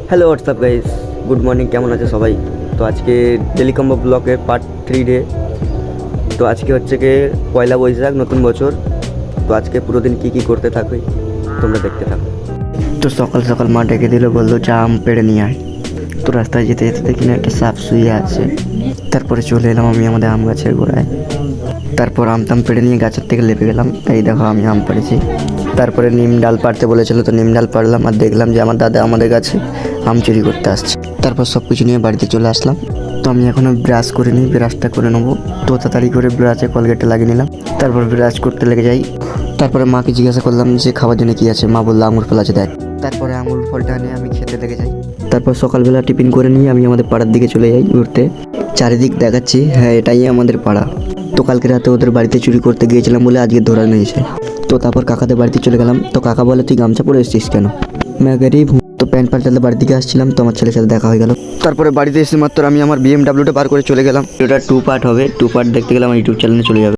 Hello WhatsApp guys, good morning. কেমন আছে সবাই? তো আজকে টেলিকম্বো ব্লকের পার্ট 3 ডে। তো আজকে হচ্ছে কি পয়লা বৈশাখ, নতুন বছর। তো আজকে পুরো দিন কী কী করতে থাকবে তোমরা দেখতে থাকো। তো সকাল সকাল মা ডেকে দিল, বললো যা আম পেড়ে নিয়ে আয়। তো রাস্তায় যেতে যেতে দেখি না একটা সাপ শুয়ে আছে। তারপরে চলে এলাম আমি আমাদের আম গাছের গোড়ায়। তারপর আমটাম পেড়ে নিয়ে গাছের থেকে লেপে গেলাম। এই দেখো আমি আম পেড়েছি। তারপরে নিম ডাল পাড়তে বলেছিল, তো নিম ডাল পাড়লাম আর দেখলাম যে আমার দাদা আমাদের কাছে আম চুরি করতে আসছে। তারপর সব কিছু নিয়ে বাড়িতে চলে আসলাম। তো আমি এখনও ব্রাশ করে নিই, ব্রাশটা করে নেবো। তো তাড়াতাড়ি করে ব্রাশে কলগেটটা লাগিয়ে নিলাম। তারপর ব্রাশ করতে লেগে যাই। তারপরে মাকে জিজ্ঞাসা করলাম যে খাবার জন্য কী আছে। মা বললো আঙুর ফল আছে, দেখ। তারপরে আঙুর ফলটা নিয়ে আমি খেতে লেগে যাই। তারপর সকালবেলা টিফিন করে নিয়ে আমি আমাদের পাড়ার দিকে চলে যাই ঘুরতে। চারিদিক দেখাচ্ছি, হ্যাঁ এটাই আমাদের পাড়া। তো কালকে রাতে ওদের বাড়িতে চুরি করতে গিয়েছিলাম বলে আজকে ধরা নিয়েছে। তো তারপর কাকাদের বাড়িতে চলে গেলাম। তো কাকা বলে তুই গামছা পরে এসেছিস কেন? গরিব। তো প্যান্ট পাল্টাতে বাড়ির দিকে আসছিলাম, তো আমার ছেলের সাথে দেখা হয়ে গেল। তারপরে বাড়িতে এসে মাত্র আমি আমার বিএমডাব্লিউটা পার করে চলে গেলাম। এটা 2 পার্ট হবে, 2 পার্ট দেখতে গেলে আমার ইউটিউব চ্যানেলে চলে যাবে।